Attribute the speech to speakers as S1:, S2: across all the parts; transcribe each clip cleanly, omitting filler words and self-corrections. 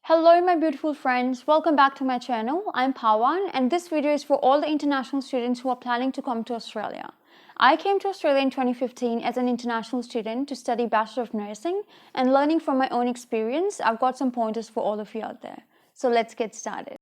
S1: Hello my beautiful friends, welcome back to my channel. I'm Pawan and this video is for all the international students who are planning to come to Australia. I came to Australia in 2015 as an international student to study Bachelor of Nursing, and learning from my own experience, I've got some pointers for all of you out there. So let's get started.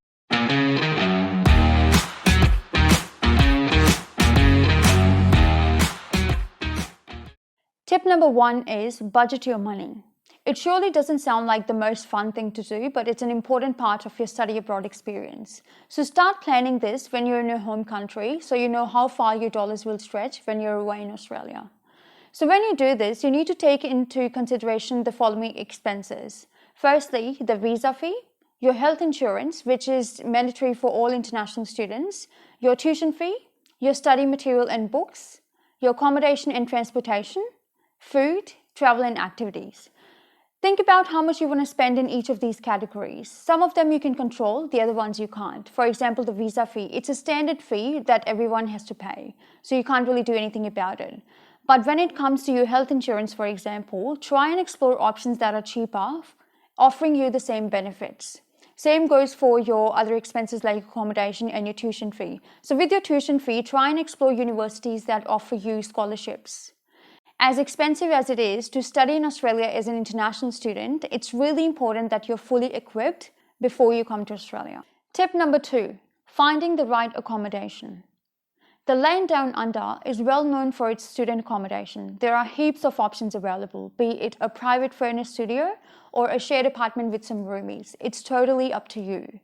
S1: Tip number 1 is budget your money. It surely doesn't sound like the most fun thing to do, but it's an important part of your study abroad experience. So start planning this when you're in your home country so you know how far your dollars will stretch when you're away in Australia. So when you do this, you need to take into consideration the following expenses. Firstly, the visa fee, your health insurance, which is mandatory for all international students, your tuition fee, your study material and books, your accommodation and transportation, food, travel and activities. Think about how much you want to spend in each of these categories. Some of them you can control, the other ones you can't. For example, the visa fee. It's a standard fee that everyone has to pay, so you can't really do anything about it. But when it comes to your health insurance, for example, try and explore options that are cheaper, offering you the same benefits. Same goes for your other expenses like accommodation and your tuition fee. So with your tuition fee, try and explore universities that offer you scholarships. As expensive as it is to study in Australia as an international student, it's really important that you're fully equipped before you come to Australia. Tip number 2, finding the right accommodation. The Land Down Under is well known for its student accommodation. There are heaps of options available, be it a private furnished studio or a shared apartment with some roomies. It's totally up to you.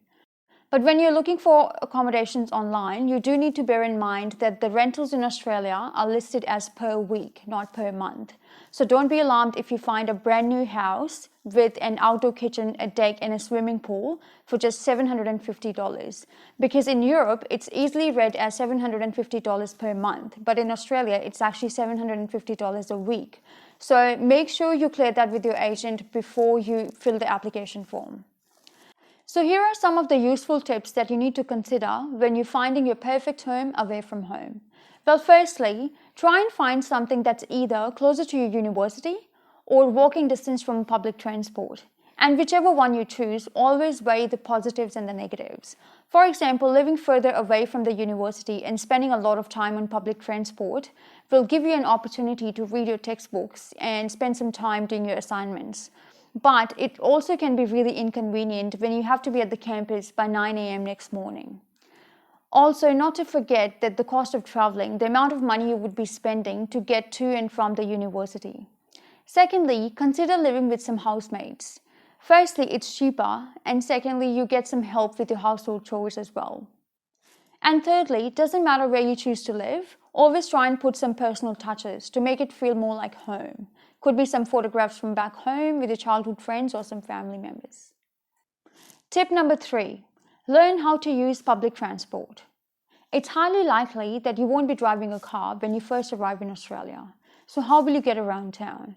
S1: But when you're looking for accommodations online, you do need to bear in mind that the rentals in Australia are listed as per week, not per month. So don't be alarmed if you find a brand new house with an outdoor kitchen, a deck and a swimming pool for just $750. Because in Europe, it's easily read as $750 per month. But in Australia, it's actually $750 a week. So make sure you clear that with your agent before you fill the application form. So here are some of the useful tips that you need to consider when you're finding your perfect home away from home. Well, firstly, try and find something that's either closer to your university or walking distance from public transport. And whichever one you choose, always weigh the positives and the negatives. For example, living further away from the university and spending a lot of time on public transport will give you an opportunity to read your textbooks and spend some time doing your assignments. But it also can be really inconvenient when you have to be at the campus by 9 a.m. next morning. Also, not to forget that the cost of traveling, the amount of money you would be spending to get to and from the university. Secondly, consider living with some housemates. Firstly, it's cheaper, and secondly, you get some help with your household chores as well. And thirdly, it doesn't matter where you choose to live, always try and put some personal touches to make it feel more like home. Could be some photographs from back home with your childhood friends or some family members. Tip number 3, learn how to use public transport. It's highly likely that you won't be driving a car when you first arrive in Australia. So how will you get around town?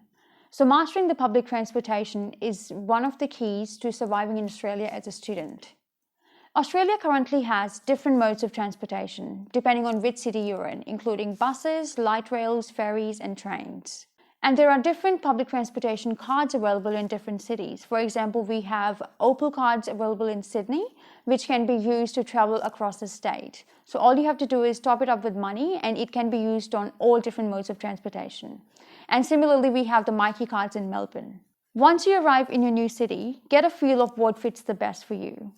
S1: So mastering the public transportation is one of the keys to surviving in Australia as a student. Australia currently has different modes of transportation, depending on which city you're in, including buses, light rails, ferries, and trains. And there are different public transportation cards available in different cities. For example, we have Opal cards available in Sydney, which can be used to travel across the state. So all you have to do is top it up with money, and it can be used on all different modes of transportation. And similarly, we have the Myki cards in Melbourne. Once you arrive in your new city, get a feel of what fits the best for you.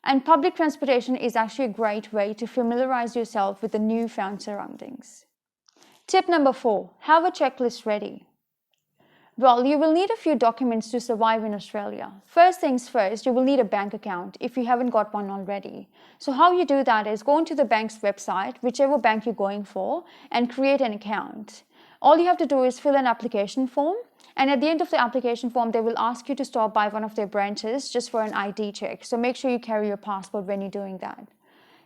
S1: And public transportation is actually a great way to familiarize yourself with the newfound surroundings. Tip number 4, have a checklist ready. Well, you will need a few documents to survive in Australia. First things first, you will need a bank account if you haven't got one already. So how you do that is go into the bank's website, whichever bank you're going for, and create an account. All you have to do is fill an application form, and at the end of the application form, they will ask you to stop by one of their branches just for an ID check. So make sure you carry your passport when you're doing that.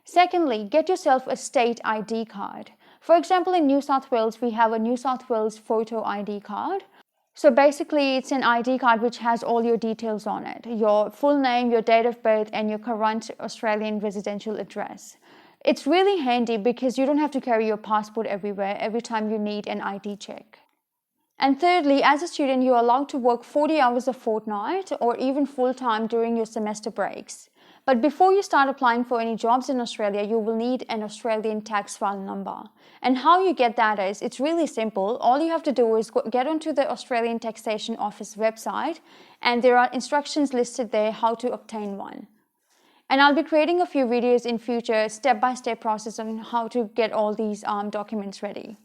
S1: Secondly, get yourself a state ID card. For example, in New South Wales, we have a New South Wales photo ID card. So basically, it's an ID card which has all your details on it, your full name, your date of birth, and your current Australian residential address. It's really handy because you don't have to carry your passport everywhere every time you need an ID check. And thirdly, as a student, you're allowed to work 40 hours a fortnight or even full-time during your semester breaks. But before you start applying for any jobs in Australia, you will need an Australian tax file number. And how you get that is, it's really simple. All you have to do is get onto the Australian Taxation Office website, and there are instructions listed there how to obtain one. And I'll be creating a few videos in future, step-by-step process on how to get all these documents ready.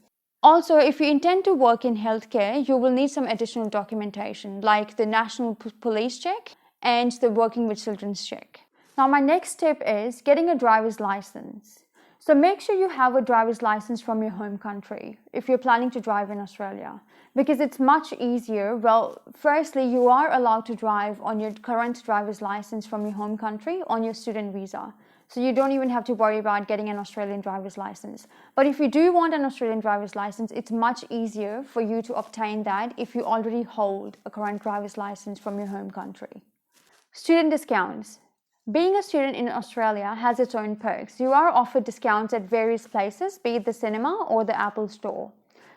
S1: Also, if you intend to work in healthcare, you will need some additional documentation like the National Police Check and the Working with Children's Check. Now, my next tip is getting a driver's license. So make sure you have a driver's license from your home country if you're planning to drive in Australia, because it's much easier. Well, firstly, you are allowed to drive on your current driver's license from your home country on your student visa. So you don't even have to worry about getting an Australian driver's license. But if you do want an Australian driver's license, it's much easier for you to obtain that if you already hold a current driver's license from your home country. Student discounts. Being a student in Australia has its own perks. You are offered discounts at various places, be it the cinema or the Apple Store.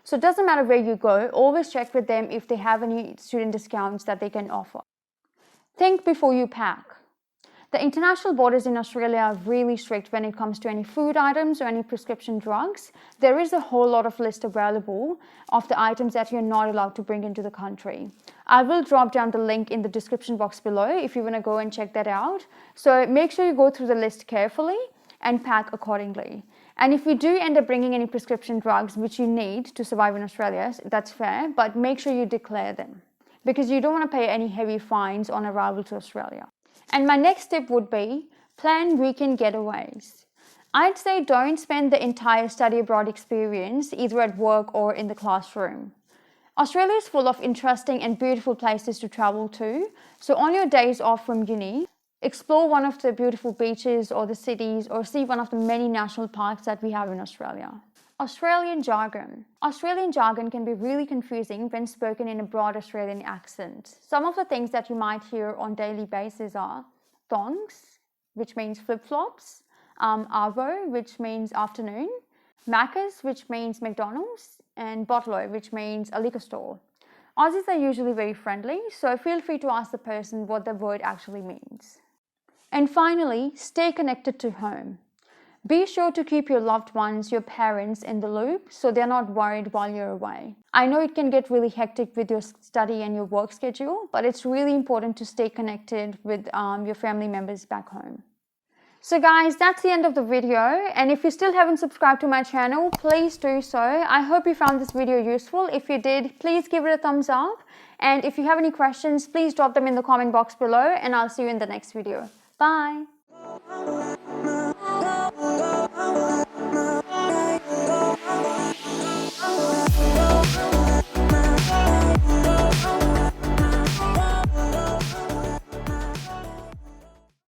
S1: So it doesn't matter where you go, always check with them if they have any student discounts that they can offer. Think before you pack. The international borders in Australia are really strict when it comes to any food items or any prescription drugs. There is a whole lot of list available of the items that you're not allowed to bring into the country. I will drop down the link in the description box below if you want to go and check that out. So make sure you go through the list carefully and pack accordingly. And if you do end up bringing any prescription drugs which you need to survive in Australia, that's fair, but make sure you declare them because you don't want to pay any heavy fines on arrival to Australia. And my next tip would be plan weekend getaways. I'd say don't spend the entire study abroad experience either at work or in the classroom. Australia is full of interesting and beautiful places to travel to. So on your days off from uni, explore one of the beautiful beaches or the cities or see one of the many national parks that we have in Australia. Australian jargon. Australian jargon can be really confusing when spoken in a broad Australian accent. Some of the things that you might hear on daily basis are thongs, which means flip-flops, arvo, which means afternoon, Macca's, which means McDonald's, and bottle-o, which means a liquor store. Aussies are usually very friendly, so feel free to ask the person what the word actually means. And finally, stay connected to home. Be sure to keep your loved ones, your parents, in the loop so they're not worried while you're away. I know it can get really hectic with your study and your work schedule, but it's really important to stay connected with your family members back home. So guys, that's the end of the video, and if you still haven't subscribed to my channel, please do so. I hope you found this video useful. If you did, please give it a thumbs up, and if you have any questions, please drop them in the comment box below, and I'll see you in the next video. Bye!